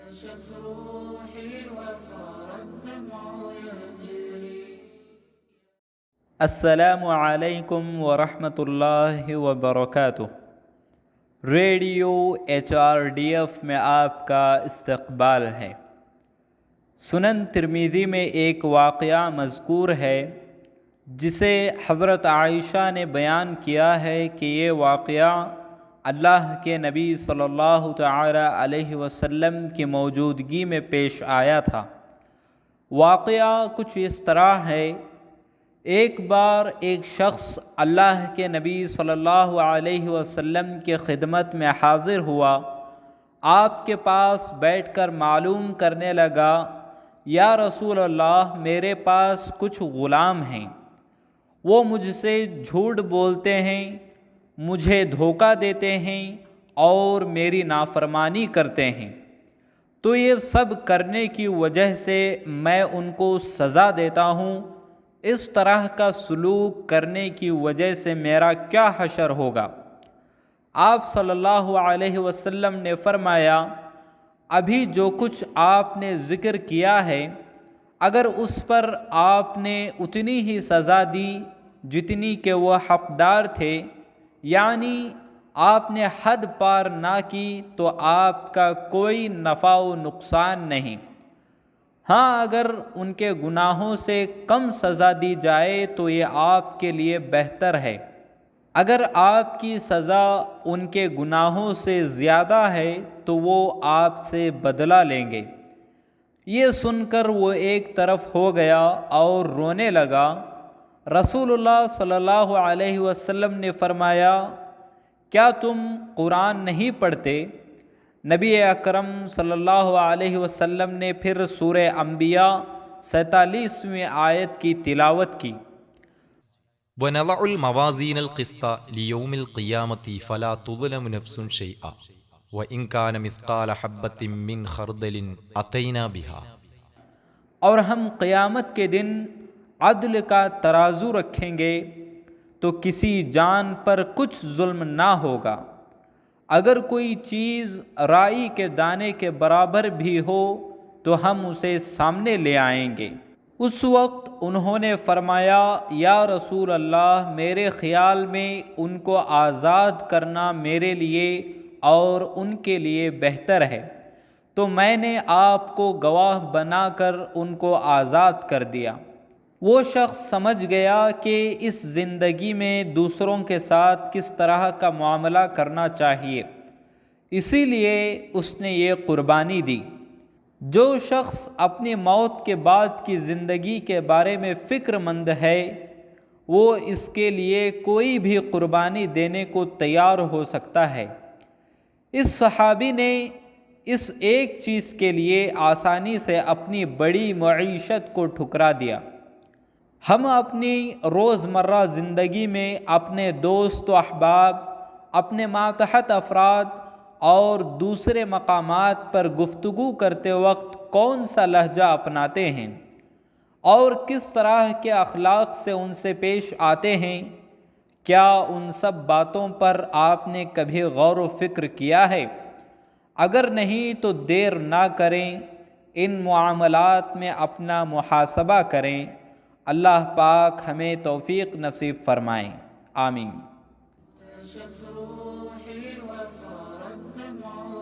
عاشت روحي وصار الدمع يجري. السلام علیکم ورحمۃ اللہ وبرکاتہ۔ ریڈیو HRDF میں آپ کا استقبال ہے۔ سنن ترمذی میں ایک واقعہ مذکور ہے جسے حضرت عائشہ نے بیان کیا ہے کہ یہ واقعہ اللہ کے نبی صلی اللہ تعالی علیہ وسلم کی موجودگی میں پیش آیا تھا۔ واقعہ کچھ اس طرح ہے: ایک بار ایک شخص اللہ کے نبی صلی اللہ علیہ وسلم کی خدمت میں حاضر ہوا۔ آپ کے پاس بیٹھ کر معلوم کرنے لگا، یا رسول اللہ، میرے پاس کچھ غلام ہیں، وہ مجھ سے جھوٹ بولتے ہیں، مجھے دھوکہ دیتے ہیں اور میری نافرمانی کرتے ہیں، تو یہ سب کرنے کی وجہ سے میں ان کو سزا دیتا ہوں، اس طرح کا سلوک کرنے کی وجہ سے میرا کیا حشر ہوگا؟ آپ صلی اللہ علیہ وسلم نے فرمایا، ابھی جو کچھ آپ نے ذکر کیا ہے، اگر اس پر آپ نے اتنی ہی سزا دی جتنی کہ وہ حقدار تھے، یعنی آپ نے حد پار نہ کی، تو آپ کا کوئی نفع و نقصان نہیں۔ ہاں، اگر ان کے گناہوں سے کم سزا دی جائے تو یہ آپ کے لیے بہتر ہے۔ اگر آپ کی سزا ان کے گناہوں سے زیادہ ہے تو وہ آپ سے بدلہ لیں گے۔ یہ سن کر وہ ایک طرف ہو گیا اور رونے لگا۔ رسول اللہ صلی اللہ علیہ وسلم نے فرمایا، کیا تم قرآن نہیں پڑھتے؟ نبی اکرم صلی اللہ علیہ وسلم نے پھر سورہ انبیاء 47ویں آیت کی تلاوت کی۔ وَنَضَعُ الْمَوَازِينَ الْقِسْطَ لِيَوْمِ الْقِيَامَةِ فَلَا تُظْلَمُ نَفْسٌ شَيْئًا وَإِنْ كَانَ مِثْقَالَ حَبَّةٍ مِّنْ خَرْدَلٍ أَتَيْنَا بِهَا۔ اور ہم قیامت کے دن عدل کا ترازو رکھیں گے تو کسی جان پر کچھ ظلم نہ ہوگا، اگر کوئی چیز رائی کے دانے کے برابر بھی ہو تو ہم اسے سامنے لے آئیں گے۔ اس وقت انہوں نے فرمایا، یا رسول اللہ، میرے خیال میں ان کو آزاد کرنا میرے لیے اور ان کے لیے بہتر ہے، تو میں نے آپ کو گواہ بنا کر ان کو آزاد کر دیا۔ وہ شخص سمجھ گیا کہ اس زندگی میں دوسروں کے ساتھ کس طرح کا معاملہ کرنا چاہیے، اسی لیے اس نے یہ قربانی دی۔ جو شخص اپنی موت کے بعد کی زندگی کے بارے میں فکر مند ہے، وہ اس کے لیے کوئی بھی قربانی دینے کو تیار ہو سکتا ہے۔ اس صحابی نے اس ایک چیز کے لیے آسانی سے اپنی بڑی معیشت کو ٹھکرا دیا۔ ہم اپنی روزمرہ زندگی میں اپنے دوست و احباب، اپنے ماتحت افراد اور دوسرے مقامات پر گفتگو کرتے وقت کون سا لہجہ اپناتے ہیں اور کس طرح کے اخلاق سے ان سے پیش آتے ہیں؟ کیا ان سب باتوں پر آپ نے کبھی غور و فکر کیا ہے؟ اگر نہیں تو دیر نہ کریں، ان معاملات میں اپنا محاسبہ کریں۔ اللہ پاک ہمیں توفیق نصیب فرمائیں، آمین۔ عاشت روحي وصار الدمع